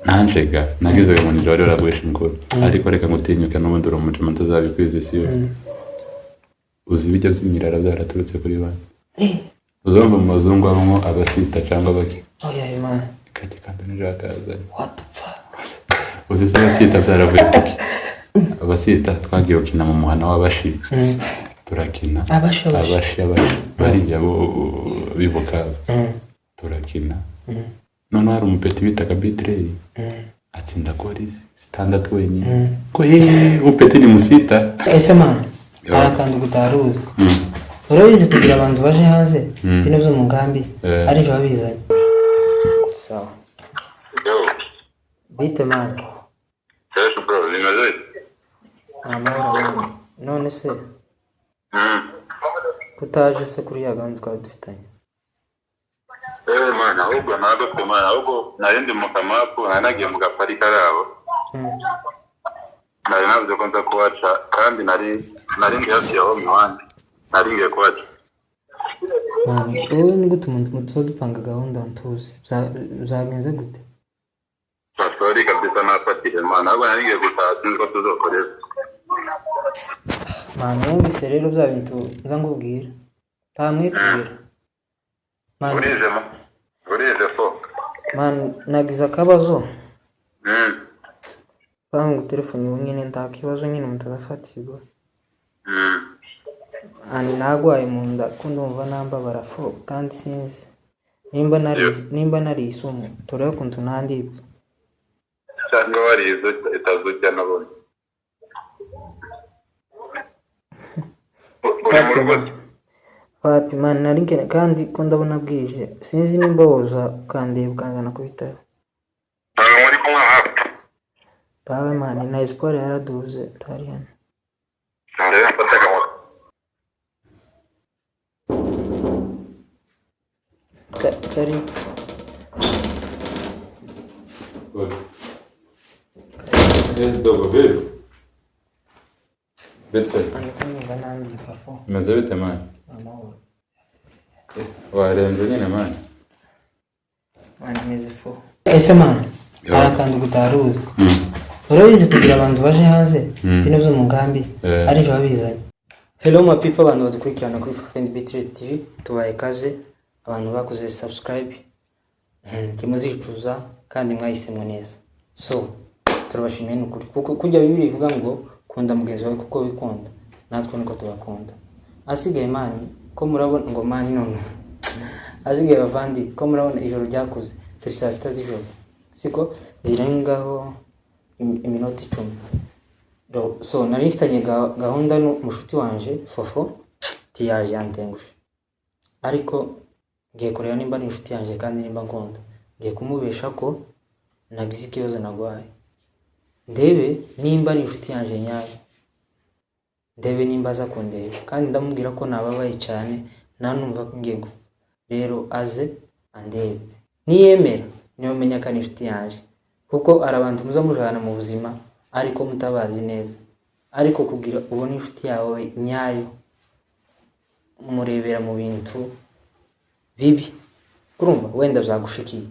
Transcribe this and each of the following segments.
nanjega nagize ngo nje wari waragurisha mukuru ariko reka ngutinyuka n'ubundi uri umujama tuzabikwiza isi yose. Uzi ibijya by'imirara byaraturutse kuri bane uzumva mu mazungu abamo abasita cyangwa baki oya imana kati kandi nijakaza what the fuck uzi se abasita byaravuye kuki abasita twagiye gukina mu muhana w'abashi turakina abashi bariya bibuka turakina none hari umupeti bitaga Bitrey atsinda goli 6 wenyine ko upeti ni musita ese man kandi gutaruza urabizi kugira abantu baje hanze bino byo mu ngambi ari byo babizanye sawa bite man yes bro nimaze amahoro none se kutaje se kuri ya gahunda twari dufitanye man ahubwo ntabwo man ahubwo narindi mu kamapu nanagiye mu gapari karabo nari nabyo ko ndakubaca kandi narindi hafi yaho mwandi naringiye kubaca man wowe ni gute umuntu dupanga gahunda ntuzi byagenze gute sorry kabisa nafatire man ahubwo naringiye gutaha sinzi tuzokorera man wumvise rero bya bintu nza ngubwira tamwitubira man urize fo man nagize akabazo bangu telefone nyine ndakibazo nyine mutazafatirwa ani nagwaye mu nda kundumva namba barafo kandi sinzi nimba nari isumu tore kuntu nandibwa cyangwa warizo itazujya nabone wapi man nari ngene kandi ko ndabona bwije sinzi nimba woza kandeba kangana kubitaro muri kumwe hafi tawe man na sport yaraduze tariana ndare mfataka mo kari dogo bebe Bitrey anikumva nandi bafo maze bite man amahoro warenze nyine man meze fo ese man kandi gutaruza urabizi kugira abantu baje hanze bino byo mu ngambi ari byo babizanye hello my people abantu badukurikirana kuri Friend Bitrey TV tubaye kaze abantu bakoze subscribe kimuzicuza kandi mwayisemwe neza so turabashimiye n'ukuri kuko kujya bibiri bivuga ngo kunda mugenzi wawe kuko wikunda natwe niko tubakunda asigaye mani ko murabona ngo mani none asigaye bavandi ko murabona ijoro ryakuze turi saa 6 z'ijoro siko zirengaho iminota 10 so nari mfitanye gahunda n'umushuti wanje Fofo tiyaje yantengushe ariko ngiye kureba nimba ari inshuti yanje kandi nimba ngunda ngiye kumubesha ko nagize ikibazo nagwaye ndebe nimba ari inshuti yanje nyayo ndebe nimba aza kundeba kandi ndamubwira ko nababaye cyane nanumva ko ngiye gupfa rero aze andebe niyemera niyo menya ko ari inshuti yanje kuko arabantu muza mujana mu buzima ariko mutabazi neza ariko kugira ubone inshuti yawe nyayo murebera mu bintu bibi kurumva wenda byagushikiye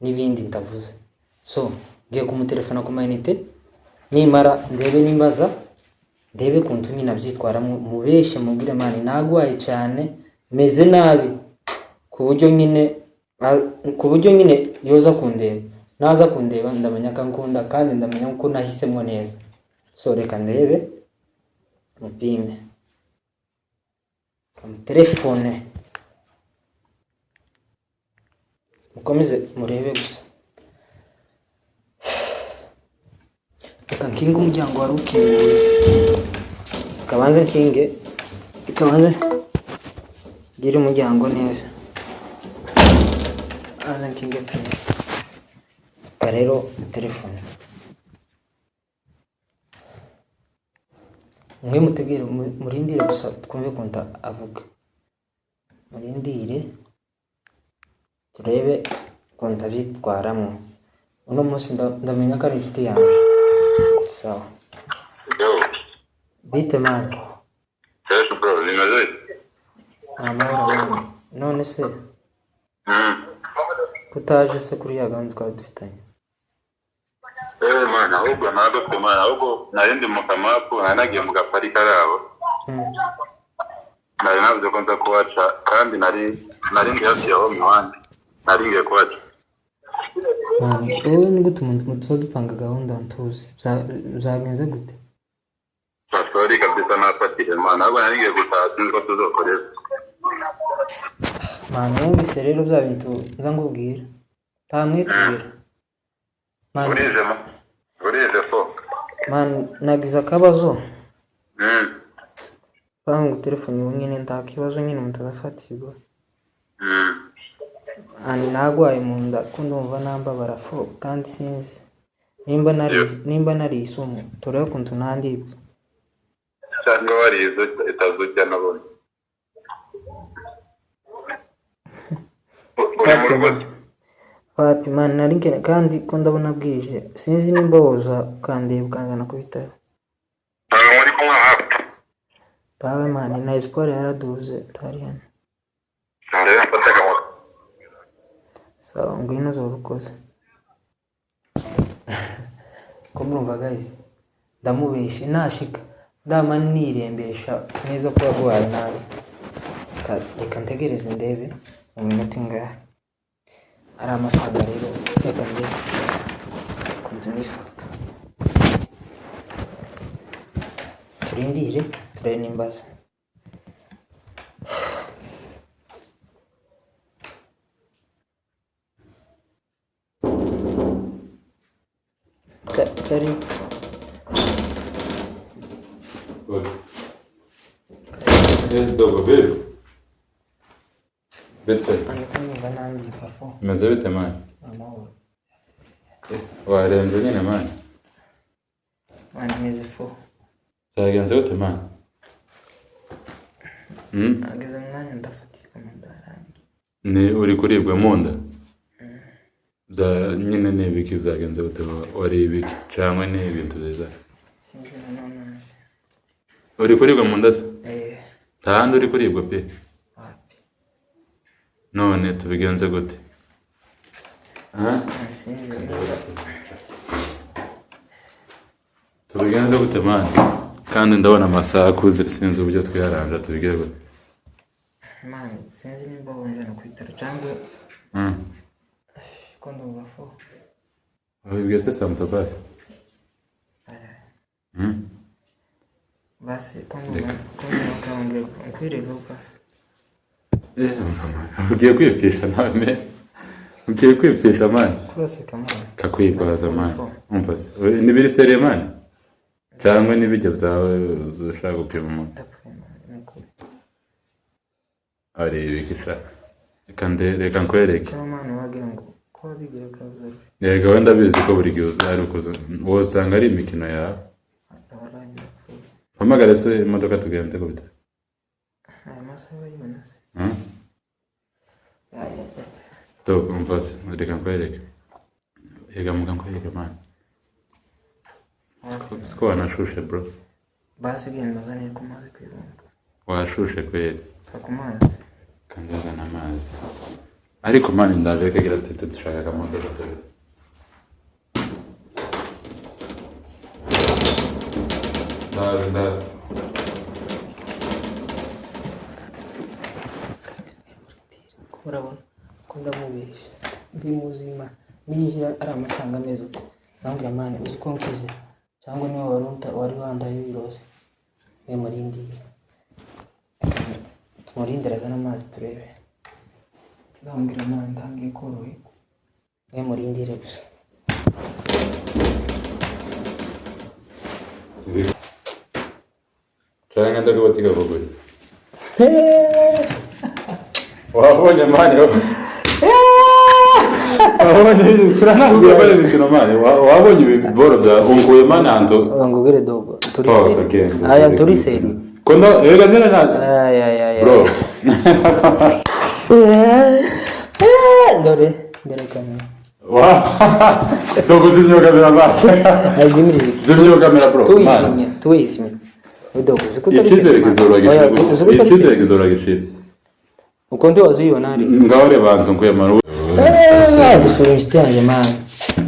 nibindi ndavuze so ngiye kumutelefona ku mayinite nimara ndebe nimbaza ndebe kuntu nyina byitwara mubeshe mubwire mani nagwaye cyane meze nabi ku buryo nyine yoza kundeba naza kundeba ndamenya ko nkunda kandi ndamenya ko nahisemo neza so reka ndebe mupime telefone mukomeze murebe gusa reka nkinge umuryango wari ukinguye kabanze nkinge ikabanze gira umuryango neza aza nkinge rero telefone mwe mutegere murindire gusa twumve konta avuga murindire turebe konta bitwaramo uno munsi ndamenya ko ari inshuti yanjye sawa bite man yes bro nimaze amahoro none se kutaje se kuri ya gahunda twari dufitanye. Mana ahubwo ntabwo twemana ahubwo narindi mu kamapu nanagiye mu gapari karabo. Nari navuze ko nza kubaca kandi narindi hafi yaho mwandi. Naringiye kubaca. Wowe ni gute umuntu dupanga gahunda ntuzi byagenze gute? Sorry kabisa nafatire mana ahubwo naringiye gutaha sinzi ko tuzokorera. Mana wumvise rero bya bintu nza ngubwira tamwitubira. Urize fo. Man nagize akabazo. Bangu telefone nyine ndakibazo nyine mutazafatirwa. Ani nagwaye mu nda ko ndumva namba barafo kandi sinzi nimba nari isumu torero kuntu nandibwa. Cyangwa warizo itazujya nabone. Papi man nari kandi ko ndabona bwije sinzi nimba woza kandeba kangana ku bitaro. Muri kumwe hafi. Tawe man na sport yaraduze tariana. Ndere mfataka mo. Sawa ngwino zorukoze. Ko murumva guys ndamubeshe nashika ndama nirembesha neza ko yagwaye nabi. Reka ntegereze ndebe mu minota ingahe. Ari amasaga rero reka ndebe kuntu nifata. Turindire turebe nimbaza. Kari dogo bebe betre anikumva nandi pafo meze bite mani amahoro warenze nyine mani meze fo byagenze bite mani ageze mwanya ndafatika mu ndarangi ni uri kuribwa mu nda nyine n'ibiki byagenze bite wari ibiki cyangwa ni ibintu byiza sinzi none uri kuribwa mu nda se tahandi uri kuribwa pe none tubigenze gute tubigenze gute mani kandi ndabona amasaha akuze sinzi uburyo twiharanja tubigere gute mani sinzi nimba wongera no kwitara cyangwa ko ndumva fo wabibwiye se Samson basi basi ndumva kambwira nkwirega basi ugiye kwipisha nawe ugiye kwipisha mani kuraseka mani kakwibaza mani umva se nibiri seriye mani cyangwa n'ibijya byawe ushaka gupima umuntu ari ibikisha reka nkwereke yego wenda bizi ko buri gihe ari ukuze wosanga ari imikino yawe mpamagare se imodoka tugende ko bita umva se reka nkwereke yega muga nkwereke mani siko wanashushe bro basi genda zane ku mazi kwibumba washushe kweli ku mazi kandi azana amazi ariko mani ndaje kagira tete dushaka akamodoka turi ndaje kurabona ko ndamubesha ndi muzima niyo ari amasanga meza nambwira mani uzi ko nkize cyangwa niwe wari wandaye ibirozi we murindire tumurindire azana amazi turebe nambwira mani ntangiye koroherwa we murindire gusa cyangwa ndagabatika kugura wabonye mani wabonye ibiboro bya unguye mani hantu ngubire dogo turi seri kondo yega nene na bro dore kamera dogo zimyo kamera ba zimyo kamera bro tuishimye dogo ikizere kizoragishira uko ndi wazuyibona ari ngaho rebanza nguye maru gusura inshuti yanjye mana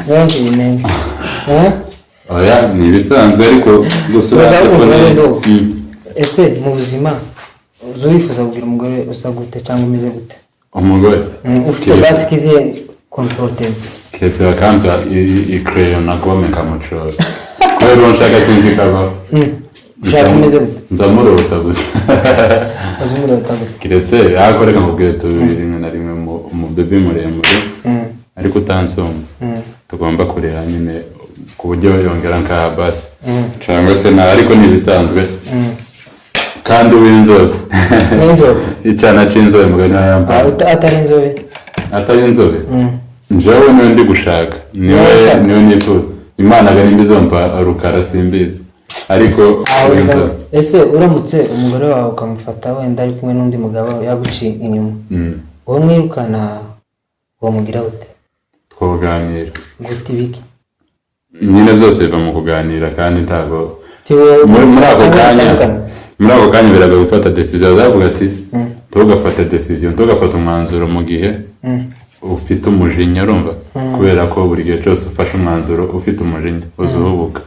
yonje imene oya ni bisanzwe ariko gusura ese mu buzima uzifuza kugira umugore usa gute cyangwa umeze gute umugore ufite basi kiziye comfortable ketse bakanza ikreyo na gome kamuchoro kwero nshaka sinzi kaba ushaka umeze gute nzamurota gusa azumurota gute kiretse akoreka mu bweto rimwe na rimwe mu bebe muremure ariko utansoma tugomba kureba nyine ku buryo yongera nka basi cyangwa se na ariko nibisanzwe kandi w'inzobe icana c'inzobe mugani yamba atari inzobe njyewe niwe ndi gushaka niwe nifuza imana gani mbizompa rukara simbizi ariko ese uramutse umugore wawe ukamufata wenda ari kumwe n'undi mugabo yaguciye inyuma wowe mwirukana wamugira gute twoganira gute biki nyine byose biva mu kuganira kandi ntago muri ako kanya biraga gufata decision zavuga ati tugafata decision tugafata umwanzuro mu gihe ufite umujinya urumva kubera ko buri gihe cyose ufashe umwanzuro ufite umujinya uzuhubuka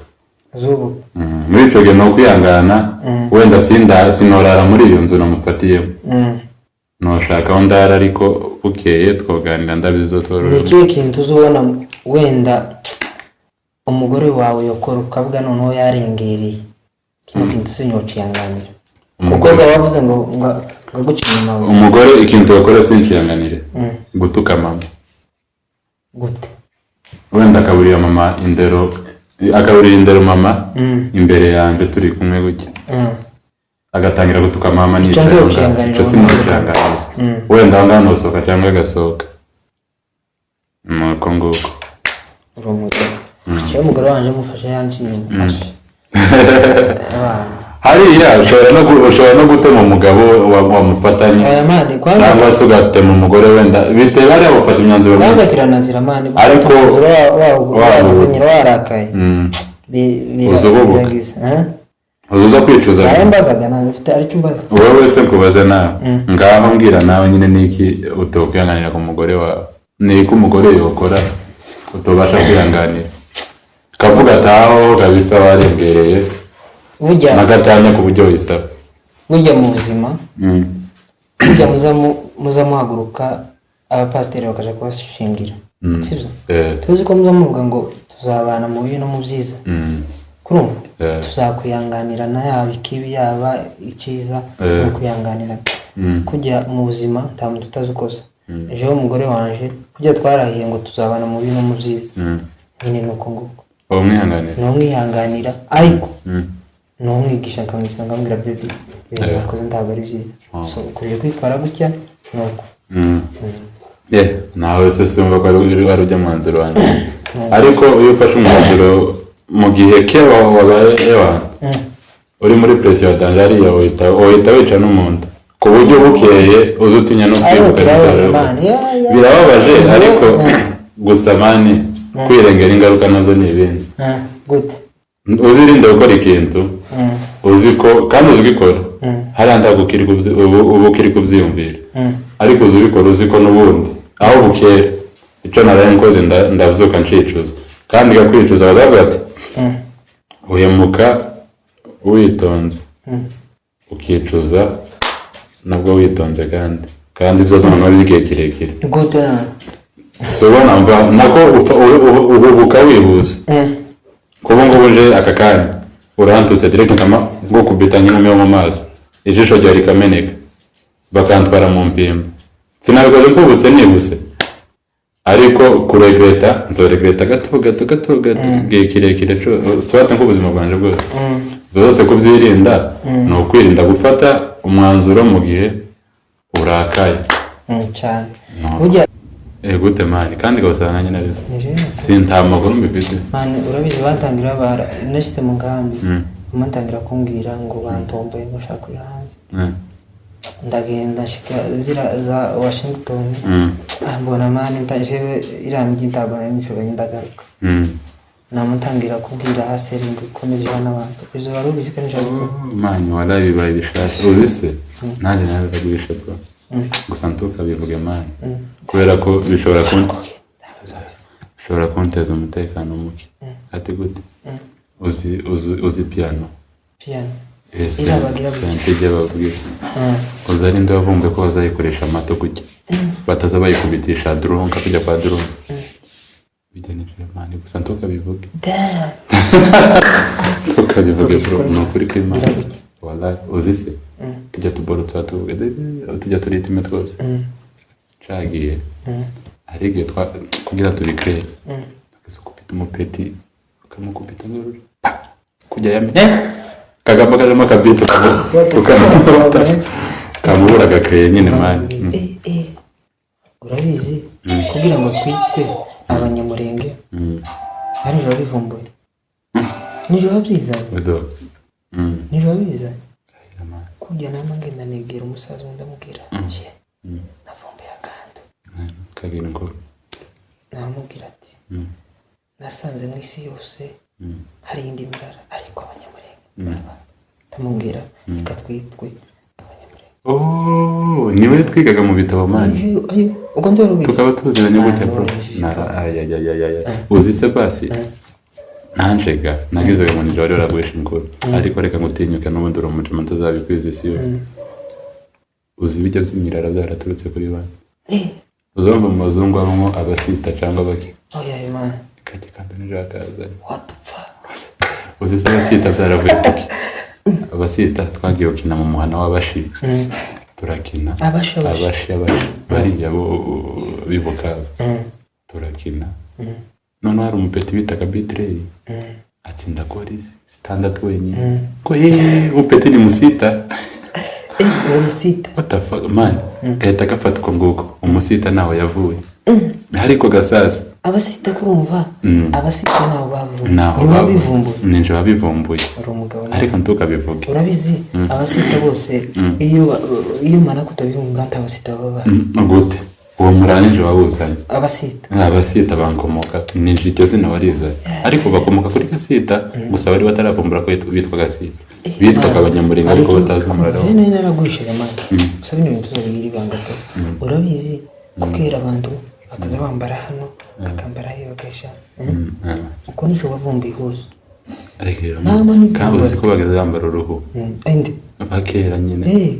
muri icyo gihe no kwihangana wenda sinorara muri iyo nzu namufatiyemo noshaka aho ndara ariko bukeye twoganira ndabizotorora ni ikihe kintu uzubona wenda umugore wawe yokora ukavuga noneho yarengereye kino kintu sinyociyanganira umugore wavuze ngo guca inyuma umugore ikintu yakora sinciyanganire gutuka mama gute wenda akaburira mama indero mama imbere yanjye turi kumwe gutya agatangira gutuka mama nicaye simuciyanganira wenda aho ngaho nosohoka cyangwa agasohoka nuko nguko uri umugore cyo umugore wanje mufashe yanciye hariya ushobora no gutema umugabo wamufatanye cyangwa se ugatema umugore wenda bitewe hariya bafata imyanzuro ariko warakaye uzuza kwicuza wowe wese nkubaze nawe ngaho mbwira nawe nyine niki utokwihanganira ku mugore wawe niko umugore yokora utobasha kwihanganira kavuga ataho kabisa warengereye nagatanya ku buryo wisaba burya mu buzima burya muza muhaguruka abapasiteri bakaja kubashingira sibyo tuzi ko muza muvuga ngo tuzabana mu bibi no mu byiza kurumva tuzakwihanganirana yaba ikibi yaba icyiza no kwihanganirana kujya mu buzima nta muntu utazi ukosa ejo umugore wanje kujya twarahiye ngo tuzabana mu bibi no mu byiza nyine nuko nguko umwihanganira ariko n'umwigisha akamwisanga ambwira baby ibintu wakoze ntabwo ari byiza so ukwiye kwitwara gutya nuko nawe se simva ko ari ujya mu nzira wanjye ariko iyo ufashe umwanzuro mu gihe ke wabaye uri muri presiyo ya danje hariya uhita wica n'umuntu ku buryo bukeye uzi utinya no kwibuka birababaje ariko gusa mani kwirengera ingaruka nazo ni ibindi uzirinde gukora ikintu uzi ko kandi uzikora hariya ntabwo uba ukiri kubyiyumvira ariko uzibikora uzi ko n'ubundi aho bukera icyo naraye nkoze ndabyuka nshicuza kandi gakwicuza baravuga ati uhemuka witonze ukicuza nabwo witonze kandi ibyo noneho by'igihe kirekire sobona mva nako uhubuka wihuse kuba ngubu nje aka kanya urantutse direct nkama ngo kubita nyine mu maso ijisho rya rikameneka bakantwara mu mpimba sinabikoze nkubutse nihuse ariko kuregreta nzoregreta gato gihe kirekire swata nk'ubuzima bwanje bwose byose kubyirinda ni ukwirinda gufata umwanzuro mu gihe urakaye cyane gute mani kandi gusanga nyine sinta makuru mbifite mani urabizi batangira nashyize mu ngambi batangira kumbwira ngo bantomboye ngo ushaka kuri hanze ndagenda shika zira za Washington mbona mani ndajewe iramye intabana n'inshuro ndagaruka namutangira kubwira haseringwe komeza n'abantu bizo barubizi kandi mani warabibaye bishaka ubise nanjye nabibagishaka gusa ntukabivuge mani kubera ko bishobora kunteza umutekano muke. Ati gute? Uzi piano sentege babwira uzi ari nde wavumbuye ko bazayikoresha amato gutya bataza bayikubitisha drum kujya kwa drum bigenije mani gusa ntukabivuge ntukabivuge bro no kuri kwimana wala uzi se tujya tuborotsa tujya turitime twose cagiye arige kugira tubikre akasukupita umupeti ukamukupita n'ururi kujya yamenye kagamba karimo kabito kamubura gakeye nyine mani. Urabizi kugira ngo twitwe abanyamurenge ari jo bivumbuye nijo babyizanye nijo babizanye kujya namangenda negera umusaza ndamubwira nje navumbuye akantu kagina ngo namubwira ati nasanze mu isi yose hari indi mirara ariko abanyamurenge ndamubwira reka twitwe abanyamurenge. Niwe twigaga mu bitabo mani ubwo ndo rubizi tukaba tuziranye gutya bro uzi se basi nanjega nagize ngo nje wari waragwisha inkuru ariko reka ngutinyuka n'ubundi uri umujama tuzabikwiza isi yose. Uzi bijya by'imirara byaraturutse kuri bane uzumva mu bazungu abamo abasita cyangwa baki man kati kandi nijakaza what the fuck. Uzi se abasita byaravuye kuki abasita twagiye gukina mu muhana w'abashi turakina abashi bariya bibuka turakina none hari umupeti bitaga Bitrey atsinda kuri standard wenyine ko umupeti ni musita umusita what the fuck man kahita gafata uko nguko umusita naho yavuye ariko gasasa abasita kurumva abasita naho babivumbuye ninje babivumbuye ariko ntukabivuge urabizi abasita bose iyo mana kutabivumbura ntabasita baba gute uwo murani nje wabuzanye abasita bankomoka ninje iryo zina wariza ariko bakomoka kuri gasita gusa bari bataravumbura ko bitwa gasita bitwaga abanyamurenge ariko batazi umurara wabo nene naragwishije mani usaba ibintu bibiri banga urabizi kukera abantu bakaza bambara hano bakambara hiyo bakesha uko nico bavumbuye hose ariko kandi uzi ko bagaza bambara uruhu ende bakera nyine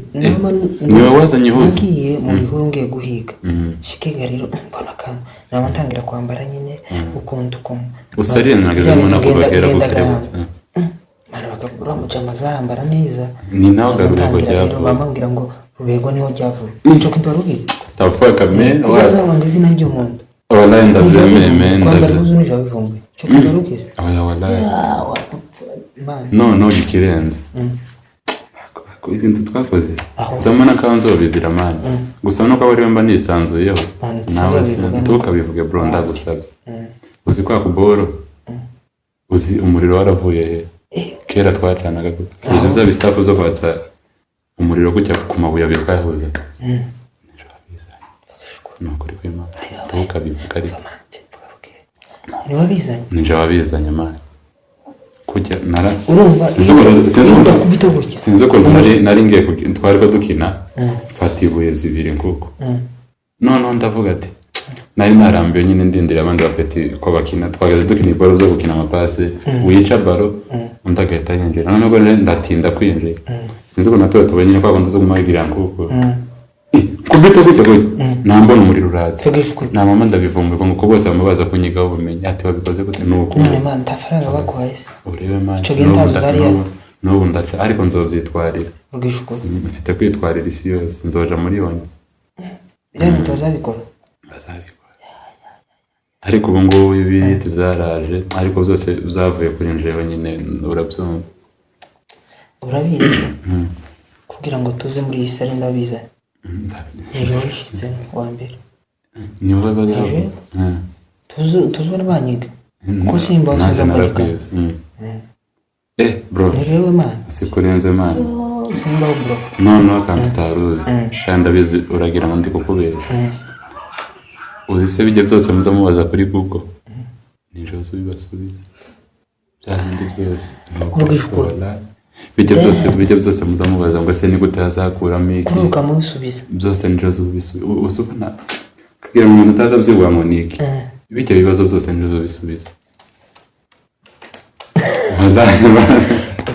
niwe wazanye hose ngiye mu bihuru ngiye guhiga shikega rero mbona kandi nabantangira kwambara nyine ukuntu usariye nageze mbona ko bakera guterebutse mara bakagura mujama zambara neza ni naho garuko cyapfa bamubwira ngo rubego niho cyavuye nico kintu rubizi tafaka men wa ngizina ry'umuntu wallahi ndavyemeye ndavuze ni javumbuye cyo kintu rubizi wallahi no ikirenze ko ibintu twakoze zamana kanzo bizira mani gusa no ko bari bamba nisanzuyeho nawe ntukabivuge bro ndagusabye uzi kwa kuboro uzi umuriro waravuye kera twacanaga uzi bya bistafu zo kwatsa umuriro gutya ku mabuye abikahuza no kuri kwimana ntukabivuge ariko ni wabizanye ninje wabizanye mani kujya nara urumva sinzo ko nari ngiye twari ko dukina fatibuye zibiri nguko none ndavuga ati nari narambiye nyine ndindira abandi bafeti ko bakina twagaze dukina baro zo gukina amapase wica baro undagahita yinjira none ubwo ndatinda kwinjira sinzi ko natoye tubenye ko agonda zo kumagira nguko kubita gutya nambona umuriro uratse na mama ndabivumbuye ngo ko bose bamubaza kunyigaho ubumenyi ati wabikoze gute nuko man tafaranga bakwaye urebe man n'ubu ndaca ariko nzobyitwarira mfite kwitwarira isi yose nzoja muri yone rero tuzabikora ariko ubu ngubu ibiti byaraje ariko byose byavuye kuri njewe nyine urabyumva urabizi kugira ngo tuze muri iyi sare ndabiza rero ishitse wa mbere niwe bazaje tuzubona banyiga ko simba usaza muri bro rero man sikurenze man simba bro no kandi utaruzi kandi abizi uragira ngo ndi kukubera uzi se bijye byose muza mubaza kuri Google nijo bibasubiza byarindi byose ubwishukura bijya byose muzamubaza ngo se ni gute azakuramo iki kuruka musubiza byose nijo zubisubiza usubona kugira ngo umuntu utazabyibwa ngo niki bityo bibazo byose nijo zubisubiza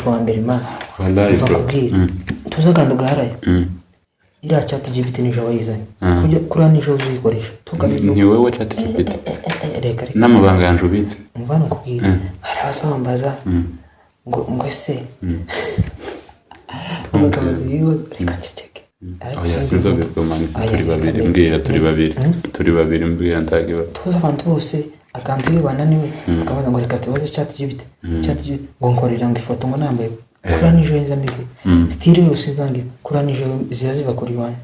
kwa mbere imana wallahi bro tuzaganda ugaharayo iriya chat GPT nijo wayizanye kuri nijo uzikoresha tukabivuga ni wowe chat GPT n'amabanga yanje ubitse mvana kubwira arabasamba ngo se abakazi bibo reka ceceke oya sinzobirwa mani turi babiri mbwira ndagiba tuza abantu bose akantu bananiwe akabaza ngo reka tubaze chat GPT ngo nkorera ngo ifoto ngo nambaye kuri nijo yenza mbike style yose zange kuri nijo ziba kuri wane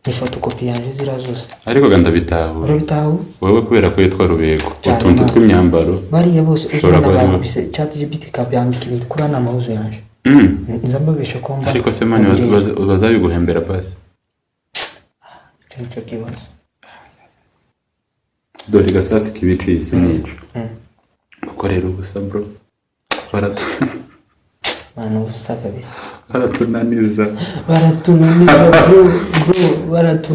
ni photocopy yanje zirazose ariko ganda bitaho wowe kubera ko yitwa rubego utuntu tw'imyambaro bari yabose ushobora kubise chat GPT kabyambika ibintu kuri ana mahuzo yanje nzambabisha ko mba ariko se mani bazabiguhembera basi cyo kibazo dore gasasi kibici sinico ukorera ubusa bro mano ubusa kabisa baratunaniza bro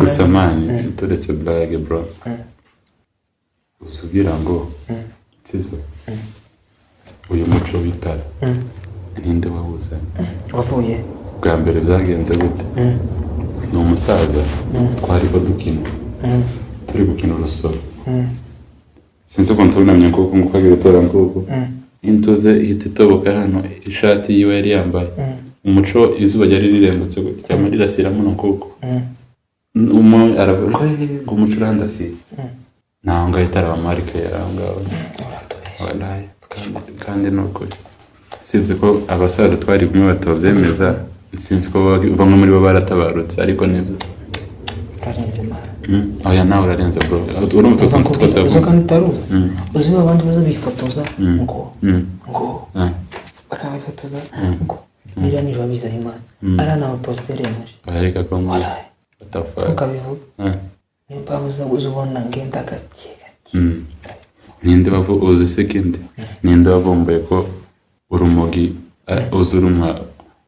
gusa mani turetse blague bro usugira ngo sibyo uyu muco witara ninde wawuzanye wavuye bwa mbere byagenze gute ni umusaza twari ko dukina turi gukina urusoro sinzi ko ntabunamye kuko ngukagira tora nguko intoze ititoboka hano ishati yiwe yari yambaye umuco izuba ryari rirembutse gutya amarira asiramo no kuko aravuga ngo umuco urandasiye naho ngaho itaraba marike yarangaho wallahi kandi nuko sinzi ko abasaza twari kumwe batavyemeza sinzi ko bamwe muri bo baratabarutse ariko nibyo karenze mara oya nawe urarenze bro urumva utuntu twose uzi abantu baza bifotoza ngo bakabifotoza ngo biriya nijo bizaye imana arana abapostere yaje ariko ko ngo ukabivuga niyo mpamvu uzubona ngenda gake ninde uzi sekindi ninde wavumbuye ko urumogi uzurumwa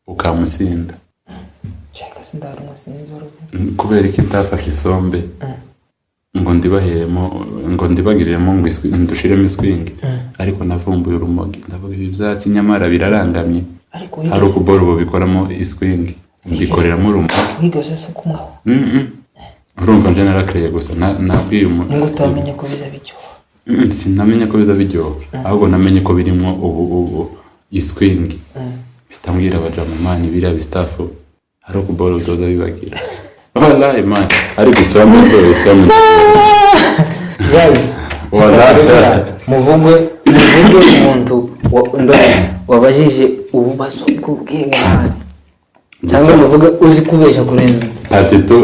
ukamusinda chaka sindarumwa sinzoro kubera ko itafashe isombe ngo ndibagiriremo ngo ndushiremo iswingi ariko navumbuye urumogi ndavuga ibi byatsi nyamara birarangamye hari ukubora ubu bikoramo iswingi mbikoreramo urumogi wigose se kumwa urumva nje narakeye gusa nabwiye umuntu ngo utamenye ko biza biryoha sinamenye ko biza biryoha ahubwo namenye ko birimo ubu iswingi bitambwira abajamani biriya bistafu hari ukubora uzoza bibagira wallahi man ariko isombe guys wallahi muvuge umuntu wabajije ububazo bw'ubwenge cyangwa muvuge uzi kubesha kurenza atito